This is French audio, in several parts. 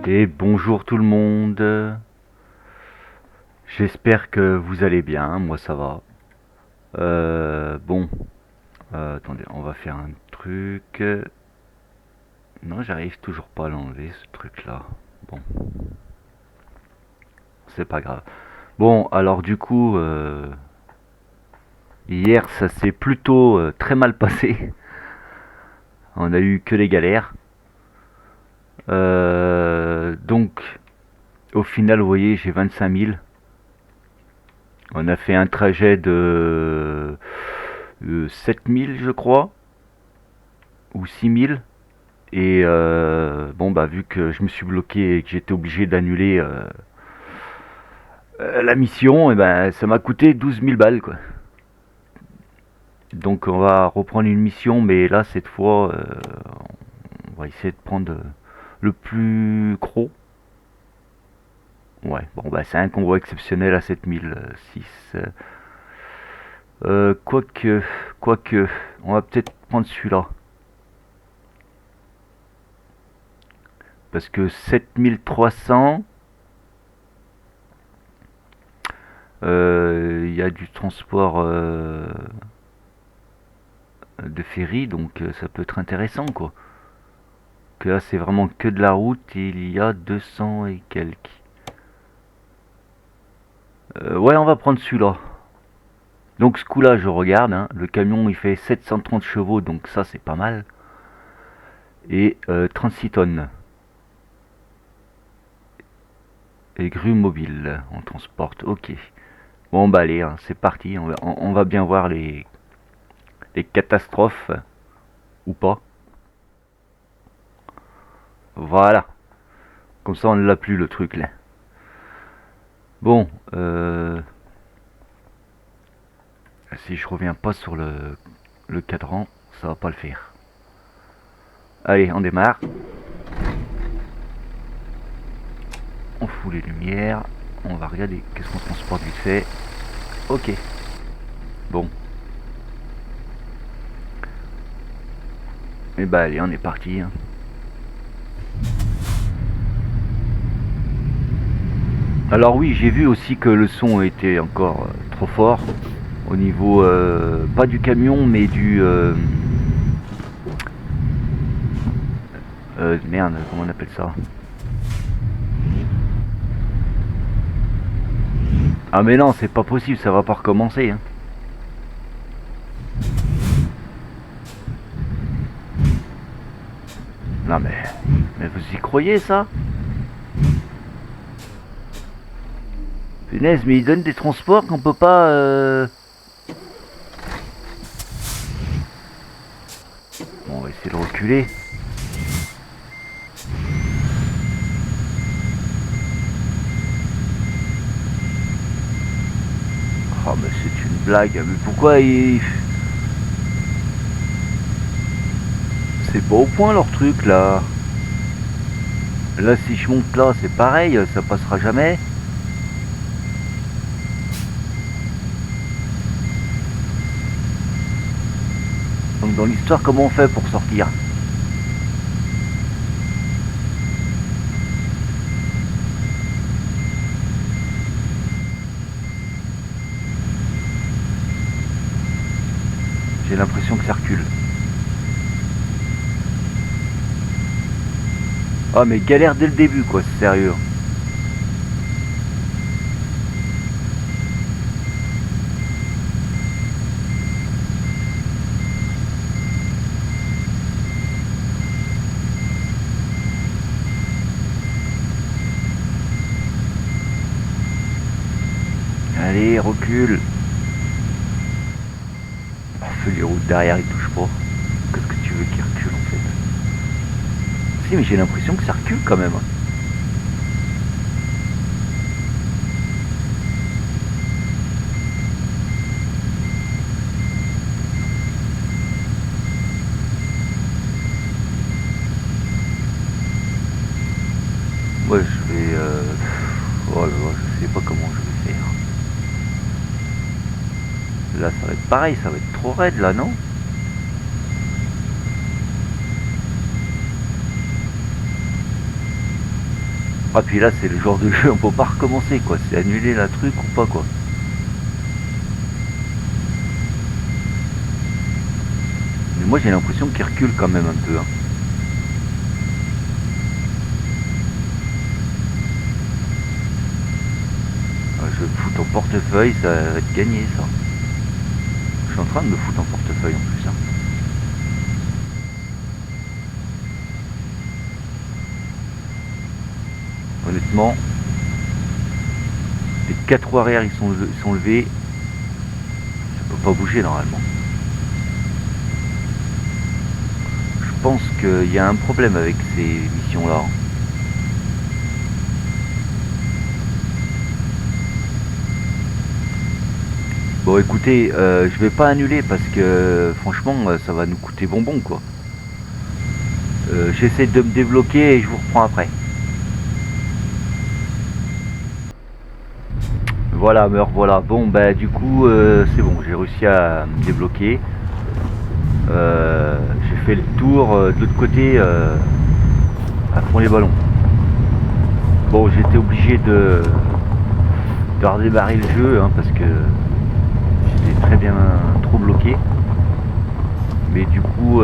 Et bonjour tout le monde. J'espère que vous allez bien. Moi ça va. Bon, attendez, on va faire un truc. Non, j'arrive toujours pas à l'enlever ce truc-là. Bon, c'est pas grave. Bon, alors du coup, hier ça s'est plutôt très mal passé. On a eu que des galères. Donc, au final, vous voyez, j'ai 25 000. On a fait un trajet de 7 000, je crois, ou 6 000. Et bon, bah, vu que je me suis bloqué et que j'étais obligé d'annuler la mission, et ben, ça m'a coûté 12 000 balles, quoi. Donc, on va reprendre une mission, mais là, cette fois, on va essayer de prendre le plus gros. Ouais, bon, bah, c'est un convoi exceptionnel à 7006. Quoique, quoique, on va peut-être prendre celui-là. Parce que 7300, il y a du transport de ferry, donc ça peut être intéressant, quoi. Que là, c'est vraiment que de la route, et il y a 200 et quelques. Ouais, on va prendre celui-là. Donc ce coup-là, je regarde, hein, le camion il fait 730 chevaux, donc ça c'est pas mal. Et 36 tonnes. Et grue mobile, on transporte, ok. Bon bah allez, hein, c'est parti, on va bien voir les catastrophes, ou pas. Voilà, comme ça on ne l'a plus le truc là. Bon, si je reviens pas sur le cadran, ça va pas le faire. Allez, on démarre. On fout les lumières. On va regarder qu'est-ce qu'on transporte vite fait. Ok. Bon. Et bah allez, on est parti, hein. Alors oui, j'ai vu aussi que le son était encore trop fort. Au niveau, pas du camion, mais du... merde, comment on appelle ça? Ah mais non, c'est pas possible, ça va pas recommencer, hein. Non mais vous y croyez ça? Punaise, mais ils donnent des transports qu'on peut pas... Bon, on va essayer de reculer. Oh mais c'est une blague, mais pourquoi ils... C'est pas au point leur truc là. Là si je monte là c'est pareil, ça passera jamais. Donc dans l'histoire comment on fait pour sortir? J'ai l'impression que ça recule. Ah mais galère dès le début quoi, c'est sérieux. Allez, recule. Feu les routes derrière, ils touchent pas. Qu'est-ce que tu veux qu'ils reculent en fait? Si mais j'ai l'impression que ça recule quand même. Moi je vais... Oh là là, je sais pas comment je vais faire. Là ça va être pareil, ça va être trop raide là, non? Ah puis là c'est le genre de jeu, on peut pas recommencer quoi, c'est annuler la truc ou pas quoi. Mais moi j'ai l'impression qu'il recule quand même un peu. Hein. Je fous ton portefeuille, ça va te gagner ça. Je suis en train de me foutre en portefeuille en plus. Hein. Honnêtement, les 4 roues arrière ils sont levés, ça peut pas bouger normalement. Je pense qu'il y a un problème avec ces missions là. Bon écoutez, je vais pas annuler parce que franchement ça va nous coûter bonbon quoi. J'essaie de me débloquer et je vous reprends après. Voilà, me revoilà. Bon bah du coup c'est bon, j'ai réussi à me débloquer. J'ai fait le tour de l'autre côté à fond les ballons. Bon j'étais obligé de redémarrer le jeu hein, parce que j'étais très bien trop bloqué. Mais du coup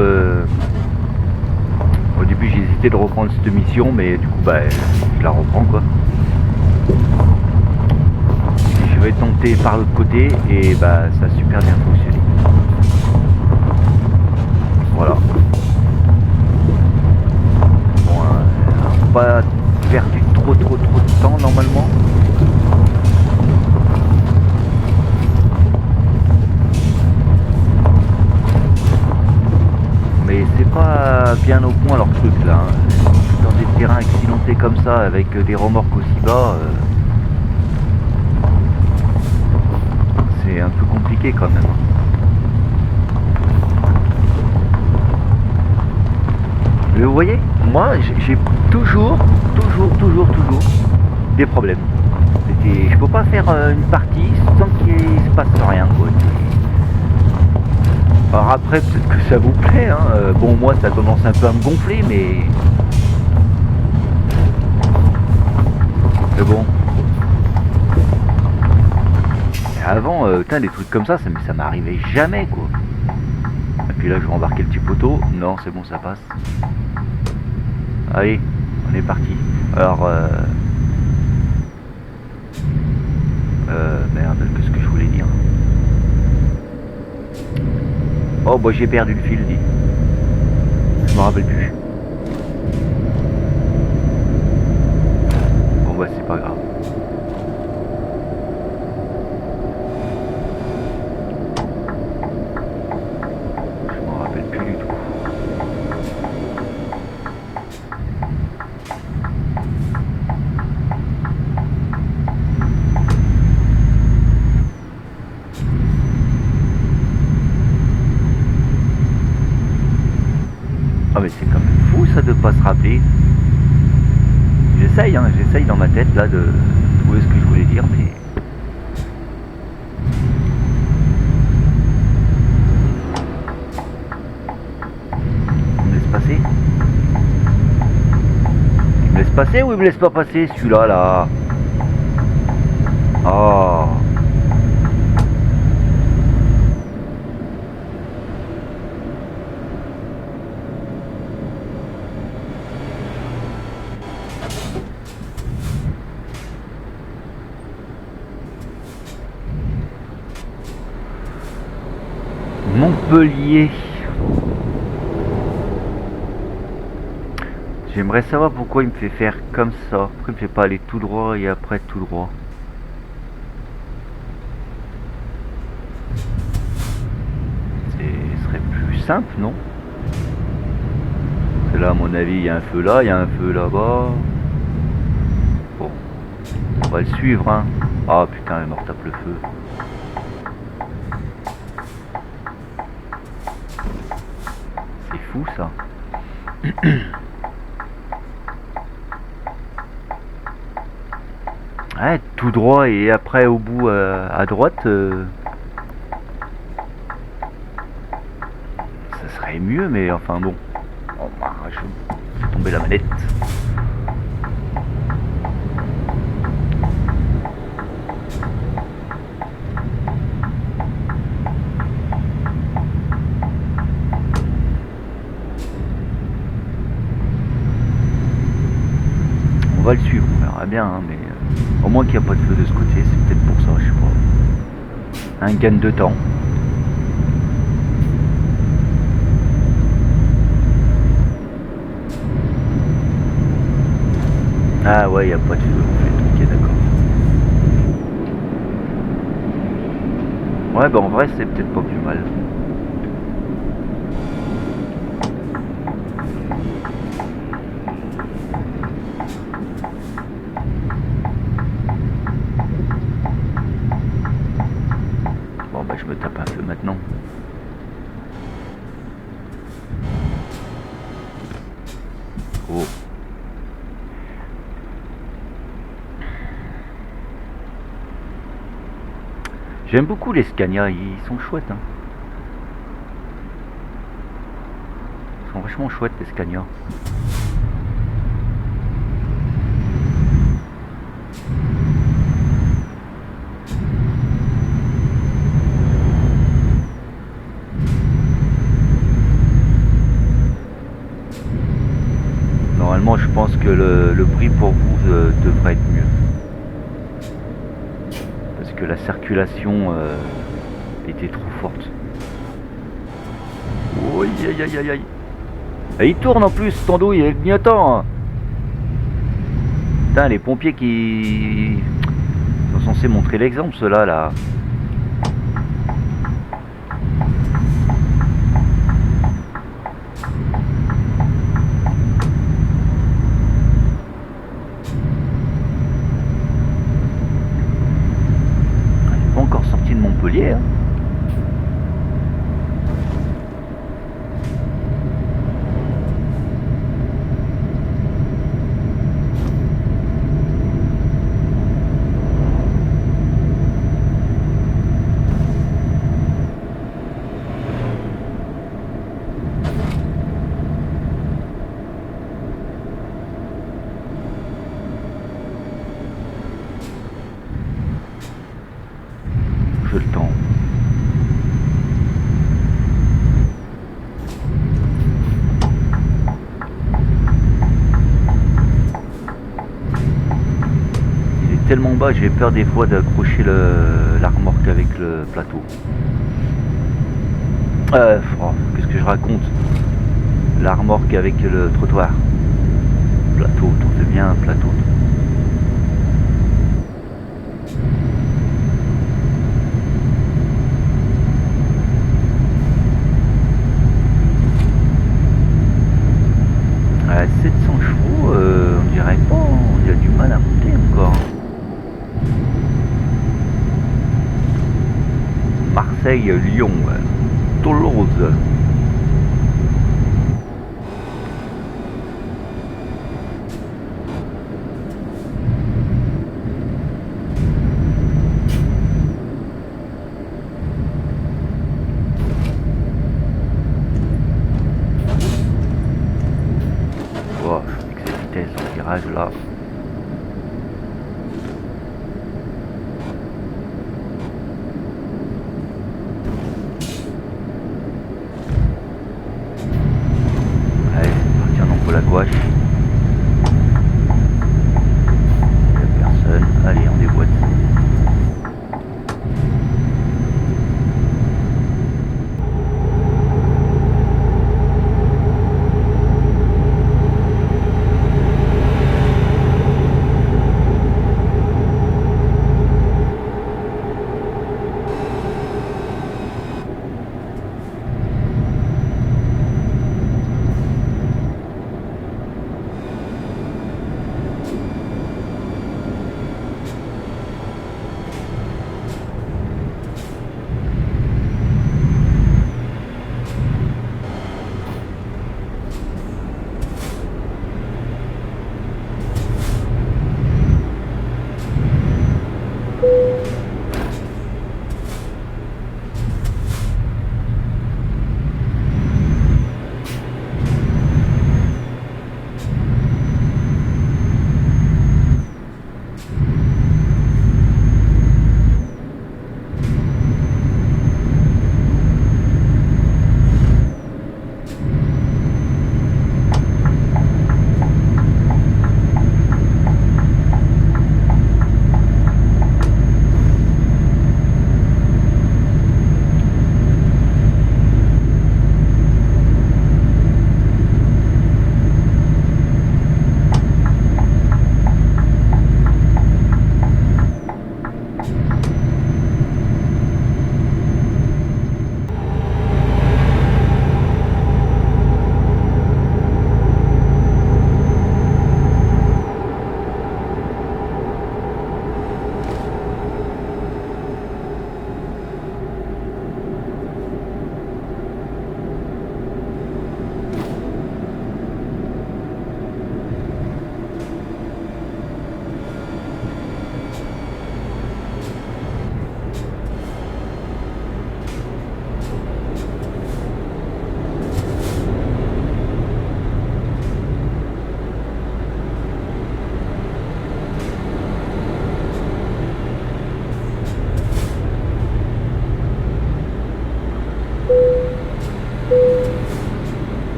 au début j'ai hésité de reprendre cette mission mais du coup bah je la reprends quoi. Et je vais tenter par l'autre côté et bah ça a super bien fonctionné. Voilà. Bon on n'a pas perdu trop de temps normalement. Mais c'est pas bien au point leur truc là. Hein. Dans des terrains accidentés comme ça avec des remorques aussi bas, c'est un peu compliqué quand même. Mais vous voyez, moi j'ai toujours des problèmes. Je peux pas faire une partie sans qu'il se passe rien quoi. Alors après peut-être que ça vous plaît, hein. Bon moi ça commence un peu à me gonfler mais bon. Et avant, putain des trucs comme ça m'arrivait jamais quoi. Et puis là je vais embarquer le petit poteau. Non c'est bon ça passe. Allez, on est parti. Alors merde, qu'est-ce que je voulais dire? Oh bah j'ai perdu le fil dit. Je me rappelle plus. Bon bah c'est pas grave. Je m'en rappelle plus du tout. Ah mais c'est quand même fou ça de pas se rappeler. J'essaye hein, j'essaye dans ma tête là de trouver ce que je voulais dire mais... On me laisse passer? Il me laisse passer ou il me laisse pas passer celui-là là? Oh. Montpellier. J'aimerais savoir pourquoi il me fait faire comme ça. Pourquoi il me fait pas aller tout droit et après tout droit. Ce serait plus simple, non? Parce que là, à mon avis, il y a un feu là, il y a un feu là-bas. Bon, on va le suivre, hein. Ah putain, il me retape le feu. C'est fou ça. Ouais, tout droit et après au bout à droite, ça serait mieux, mais enfin bon. Oh, bah, je vais tomber la manette. va le suivre, on verra bien, hein, mais au moins qu'il n'y a pas de feu de ce côté, c'est peut-être pour ça, je sais pas. Un gain de temps. Ah ouais, il n'y a pas de feu en fait, ok d'accord. Ouais, bah en vrai, c'est peut-être pas plus mal. Bon, bah je me tape un feu maintenant. Oh. J'aime beaucoup les Scania, ils sont chouettes. Hein. Ils sont vachement chouettes les Scania. Normalement, je pense que le bruit pour vous devrait être mieux. Parce que la circulation était trop forte. Oh, aïe aïe aïe aïe. Et il tourne en plus, ton douille, il clignotant. Putain, les pompiers qui sont censés montrer l'exemple, ceux-là, là. Il n'est pas encore sorti de Montpellier, hein. Je le tends. Il est tellement bas, j'ai peur des fois d'accrocher la remorque avec le plateau. Oh, qu'est-ce que je raconte? La remorque avec le trottoir. Plateau, t'en fais bien un plateau. À 700 chevaux, on dirait pas, hein. Il y a du mal à monter encore. Marseille, Lyon, Toulouse. Oh, avec cette vitesse en virage là. Allez, c'est parti en emploi la gouache. Il n'y a personne. Allez, on déboîte.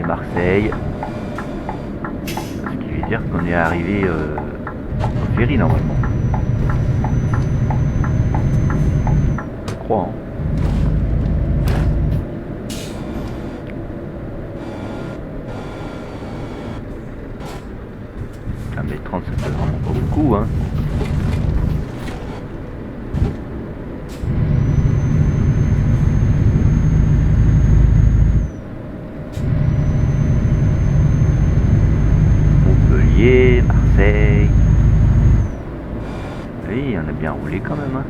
Marseille. Ce qui veut dire qu'on est arrivé au ferry normalement. Je crois. Hein. Ah mais 30 ça fait vraiment pas beaucoup hein. Marseille. Oui, on a bien roulé quand même. Hein.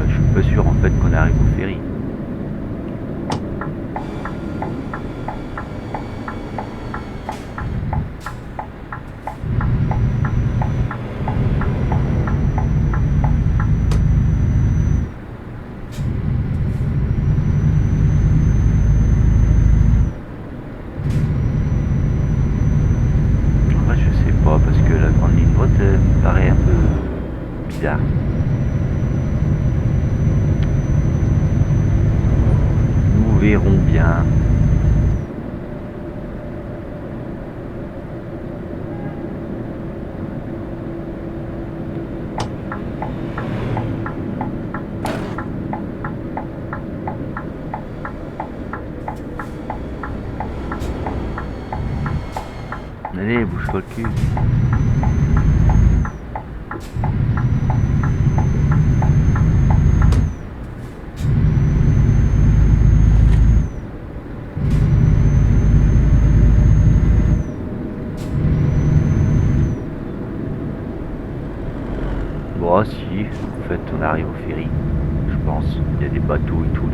Je suis pas sûr en fait qu'on arrive au ferry. En fait, je sais pas parce que la grande ligne droite me paraît un peu bizarre. Nous verrons bien. Allez, bouge-toi le cul. Bon, si, en fait, on arrive au ferry, je pense. Il y a des bateaux et tout, donc...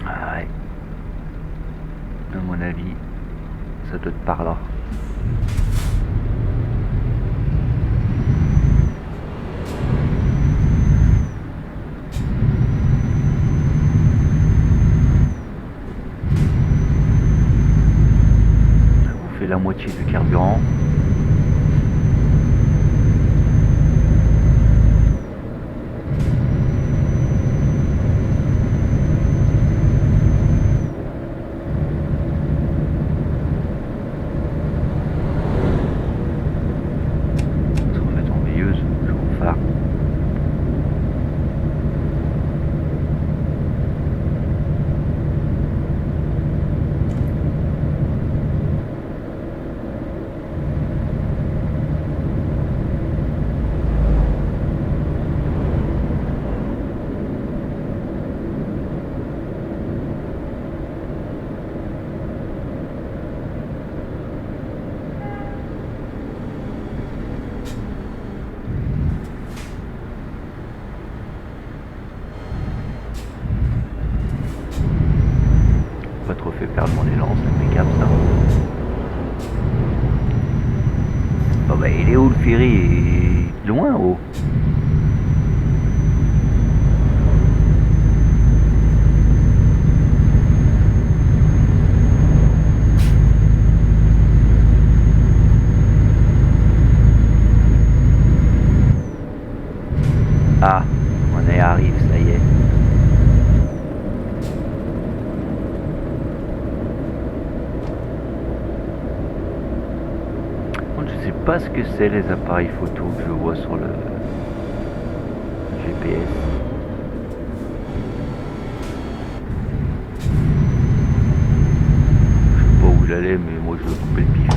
Ah ouais. À mon avis, ça doit être par là. On fait la moitié du carburant. Pas trop fait perdre mon élan, c'est impeccable ça. Oh bah il est où le ferry? Loin haut. Ah, on y arrive, ça y est. Je sais pas ce que c'est les appareils photo que je vois sur le GPS. Je sais pas où j'allais, mais moi je veux couper le pif.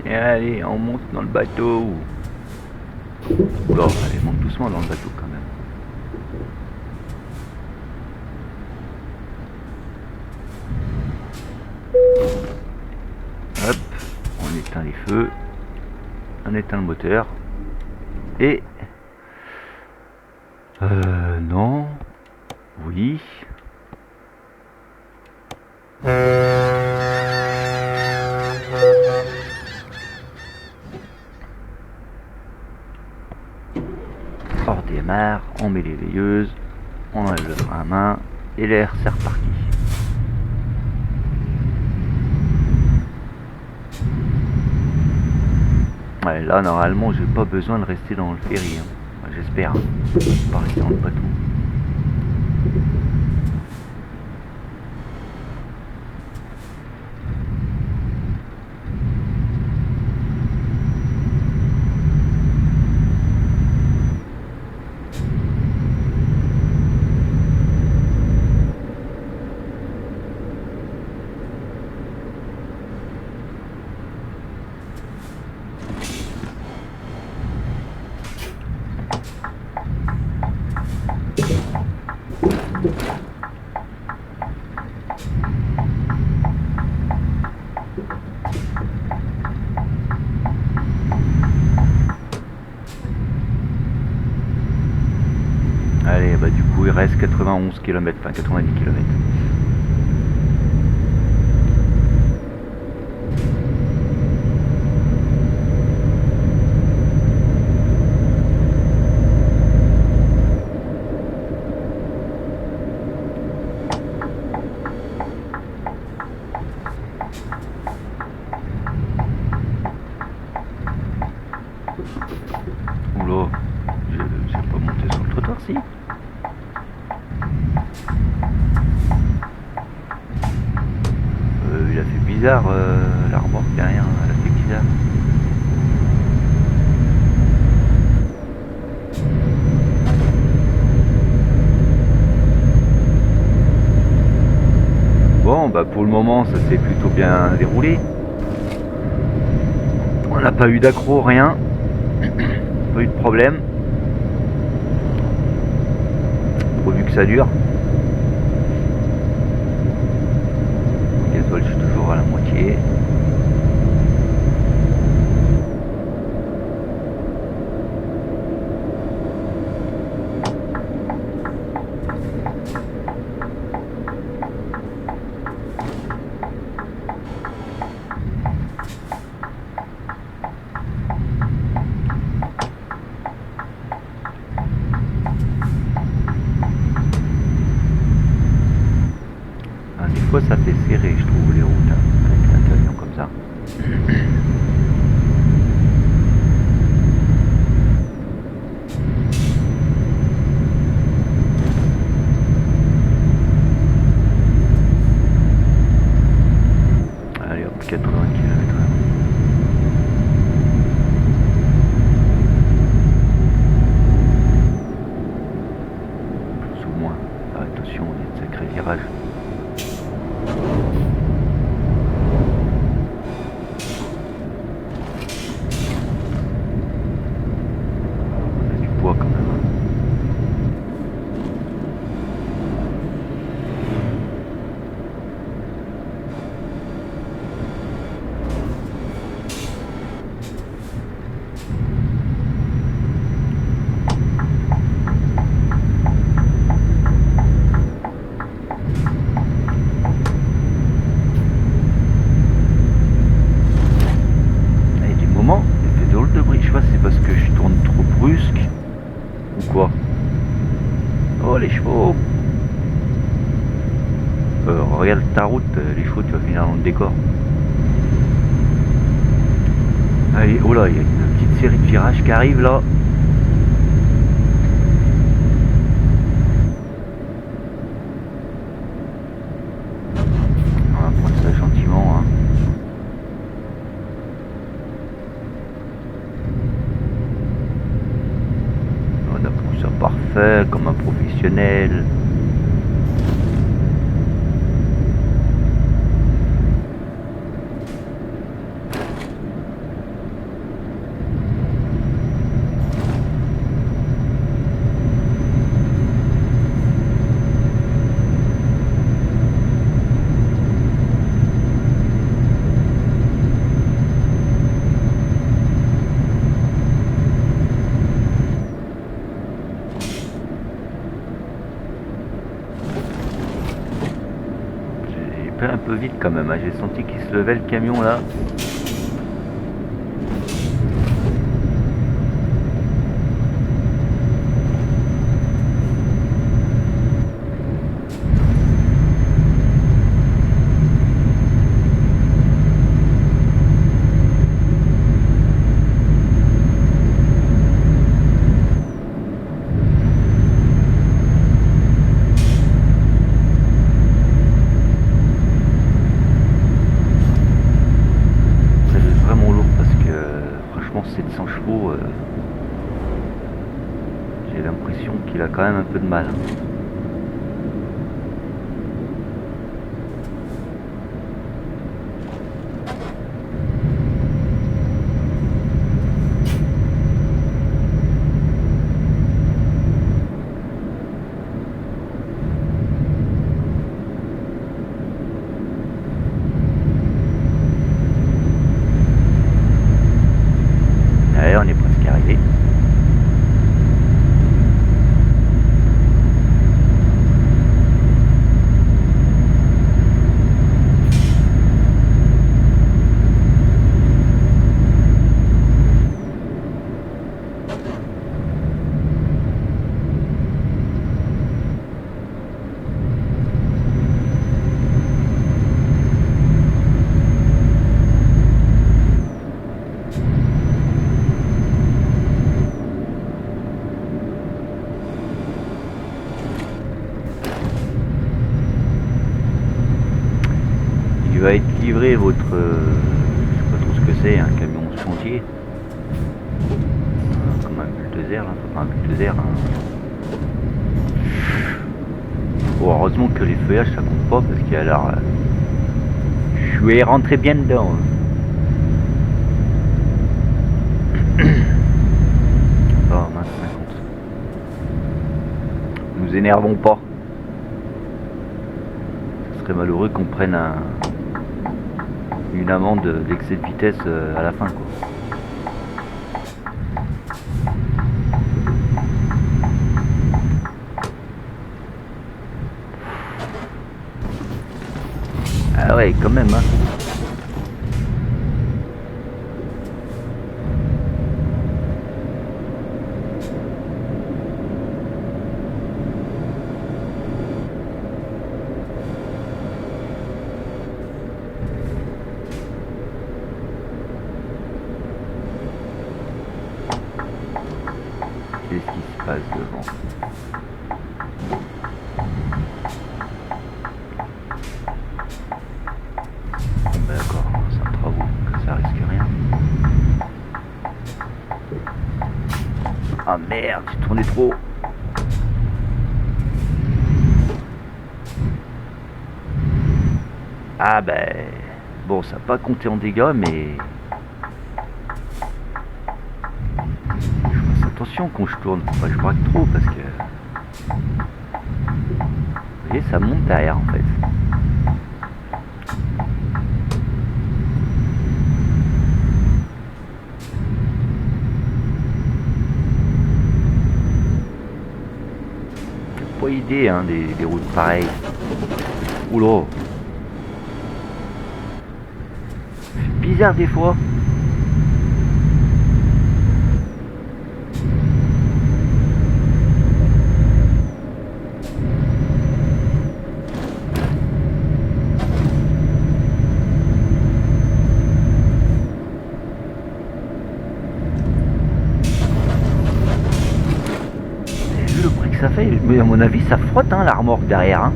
Et allez, on monte dans le bateau. Oula, allez, monte doucement dans le bateau quand même. Hop, on éteint les feux. On éteint le moteur. Et... non. Oui. On redémarre, on met les veilleuses, on enlève le frein à main, et l'air c'est reparti. Ouais, là normalement j'ai pas besoin de rester dans le ferry, hein. Enfin, j'espère, hein. Pas rester dans le bateau. Allez, bah du coup il reste 91 km, enfin 90 km. Oula, j'ai pas monté sur le trottoir, si. Il a fait bizarre, la remorque derrière, elle a fait bizarre. Bon, bah pour le moment, ça s'est plutôt bien déroulé. On n'a pas eu d'accro, rien. Pas eu de problème. Pourvu que ça dure. Le gasoil, je suis toujours à la moitié. Des fois ça fait serré, je trouve, les routes, hein, avec un camion comme ça. Allez hop, 80 km/h. Plus ou moins. Ah, attention, il y a de sacrés virages. Quand même. Il y a des moments, il fait drôle de bruit, je sais pas si c'est parce que je tourne trop brusque ou quoi. Oh les chevaux. Regarde ta route, les chevaux tu vas finir dans le décor. Allez, oh là, il y a une petite série de virages qui arrive là. On va prendre ça gentiment, hein. On a pris ça parfait. fait comme un professionnel. Un peu vite quand même, hein. J'ai senti qu'il se levait le camion là. Ça doit être vraiment lourd parce que franchement 700 chevaux, j'ai l'impression qu'il a quand même un peu de mal. Allez, on est presque arrivé. Il va être livré votre... je sais pas trop ce que c'est, un camion chantier. Comme un bulldozer, là. Enfin, pas un bulldozer. Bon, heureusement que les feuillages ça compte pas parce qu'il y a l'air... je vais rentrer bien dedans. Oh mince, 50. Nous énervons pas. Ce serait malheureux qu'on prenne une amende d'excès de vitesse à la fin, quoi. Ah ouais, quand même, hein. Qu'est-ce qui se passe devant? D'accord, c'est un travaux, ça risque rien. Ah merde, j'ai tourné trop. Ah ben... bon, ça n'a pas compté en dégâts, mais... je fasse attention quand je tourne, faut pas que je braque trop, parce que... vous voyez, ça monte derrière, en fait. Pas idée, hein, des routes pareilles. Oula. C'est bizarre des fois. Vu le bruit que ça fait, mais à mon avis ça frotte, hein, la remorque derrière, hein.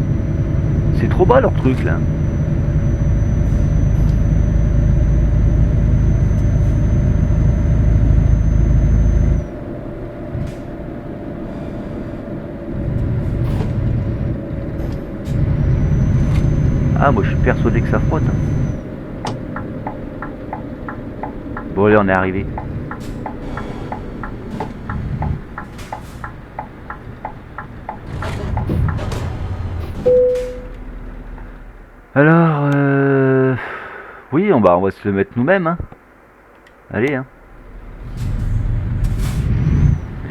C'est trop bas leur truc là. Ah, moi je suis persuadé que ça frotte. Bon, allez, on est arrivé. Alors, oui, on va se le mettre nous-mêmes. Hein. Allez, hein.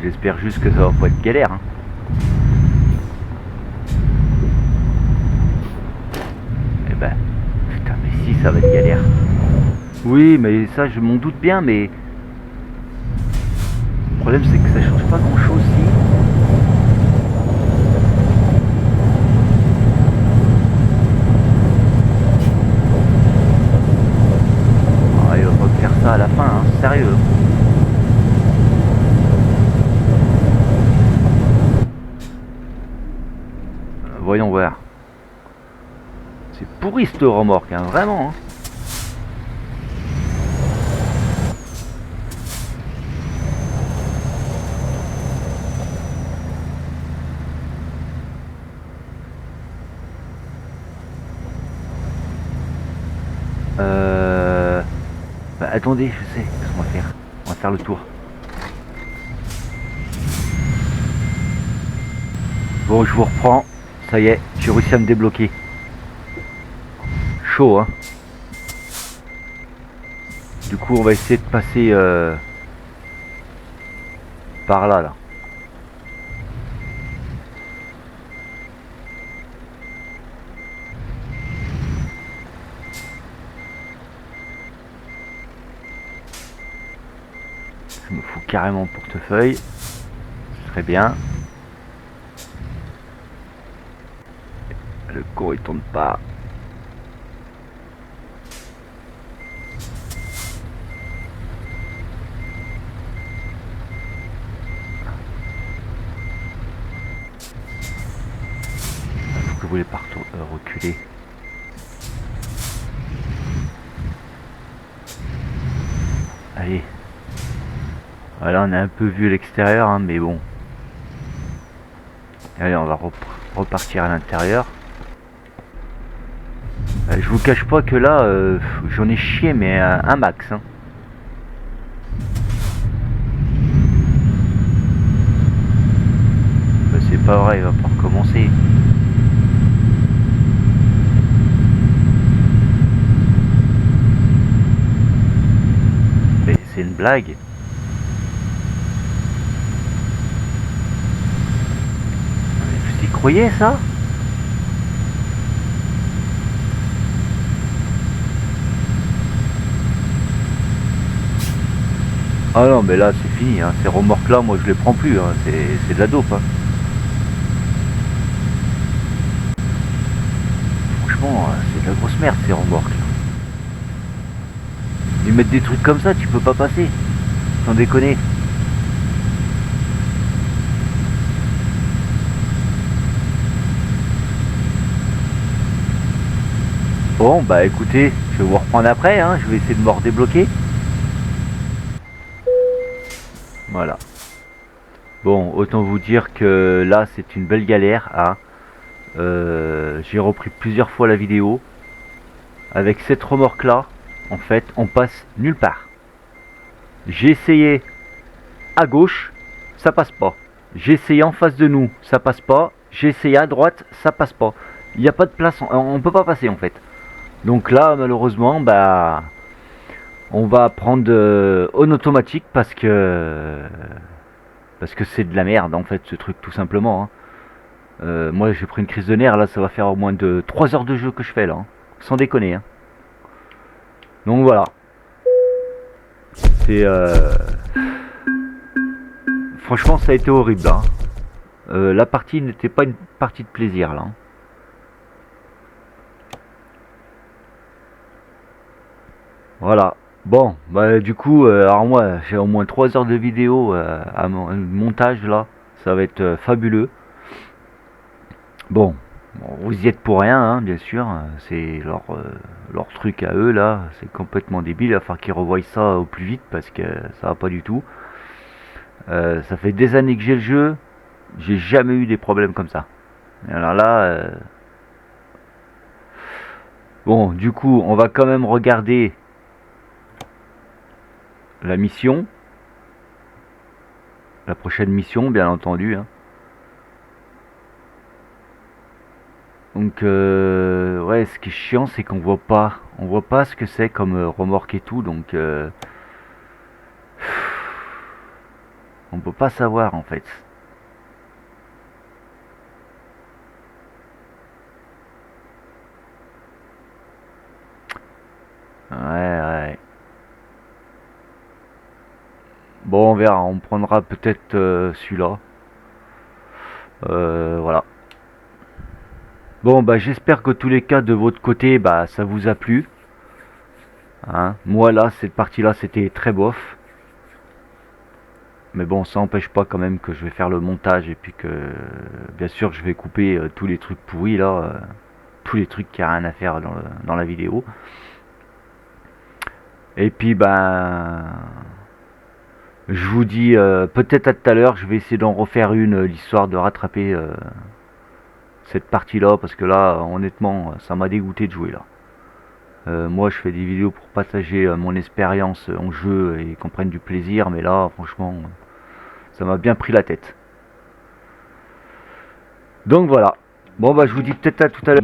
J'espère juste que ça va pas être galère. Hein. Eh ben, putain, mais si, ça va être galère. Oui, mais ça, je m'en doute bien, mais... Le problème, c'est que ça change pas grand-chose, si. Ah, il va pas faire ça à la fin, hein, sérieux. Voyons voir. C'est pourri cette remorque, hein, vraiment. Hein. Bah, attendez, je sais ce qu'on va faire. On va faire le tour. Bon, je vous reprends. Ça y est, j'ai réussi à me débloquer. Chaud, hein. Du coup, on va essayer de passer par là, là. Je me fous carrément le portefeuille. Ce serait bien. Le con il tourne pas. Faut que vous voulez pas reculer. Allez. Voilà, on a un peu vu l'extérieur, hein, mais bon. Allez, on va repartir à l'intérieur. Je vous cache pas que là, j'en ai chié, mais un max. Hein. Bah, c'est pas vrai, il va pas recommencer. Mais c'est une blague. Vous y croyez ça? Ah non, mais là c'est fini, hein. Ces remorques là, moi je les prends plus, hein. C'est de la dope. Hein. Franchement, c'est de la grosse merde ces remorques. Ils mettent des trucs comme ça, tu peux pas passer. Sans déconner. Bon, bah écoutez, je vais vous reprendre après, hein. Je vais essayer de me redébloquer. Voilà. Bon, autant vous dire que là, c'est une belle galère. Hein. J'ai repris plusieurs fois la vidéo. Avec cette remorque là, en fait, on passe nulle part. J'ai essayé à gauche, ça passe pas. J'ai essayé en face de nous, ça passe pas. J'ai essayé à droite, ça passe pas. Il n'y a pas de place, on peut pas passer en fait. Donc là, malheureusement, bah, on va prendre en automatique parce que c'est de la merde en fait ce truc tout simplement. Hein. Moi j'ai pris une crise de nerfs là, ça va faire au moins de 3 heures de jeu que je fais là, hein. Sans déconner. Hein. Donc voilà. C'est franchement ça a été horrible. Hein. La partie n'était pas une partie de plaisir là. Hein. Voilà. Bon, bah du coup, alors moi j'ai au moins 3 heures de vidéo à montage là. Ça va être fabuleux. Bon, vous y êtes pour rien, hein, bien sûr. C'est leur truc à eux là. C'est complètement débile. Il va falloir qu'ils revoient ça au plus vite parce que ça va pas du tout. Ça fait des années que j'ai le jeu. J'ai jamais eu des problèmes comme ça. Et alors là, Bon, du coup, on va quand même regarder la mission. La prochaine mission, bien entendu. Hein. Donc, ouais, ce qui est chiant, c'est qu'on voit pas. On voit pas ce que c'est comme remorque et tout, donc on peut pas savoir en fait. Ouais, ouais. Bon, on verra. On prendra peut-être celui-là. Voilà. Bon, bah j'espère que tous les cas de votre côté, bah ça vous a plu. Hein. Moi là, cette partie-là, c'était très bof. Mais bon, ça n'empêche pas quand même que je vais faire le montage et puis que, bien sûr, je vais couper tous les trucs pourris là, tous les trucs qui a rien à faire dans la vidéo. Et puis, ben, je vous dis peut-être à tout à l'heure. Je vais essayer d'en refaire une, l'histoire de rattraper cette partie-là parce que là, honnêtement, ça m'a dégoûté de jouer là. Moi, je fais des vidéos pour partager mon expérience en jeu et qu'on prenne du plaisir, mais là, franchement, ça m'a bien pris la tête. Donc voilà. Bon, bah, je vous dis peut-être à tout à l'heure.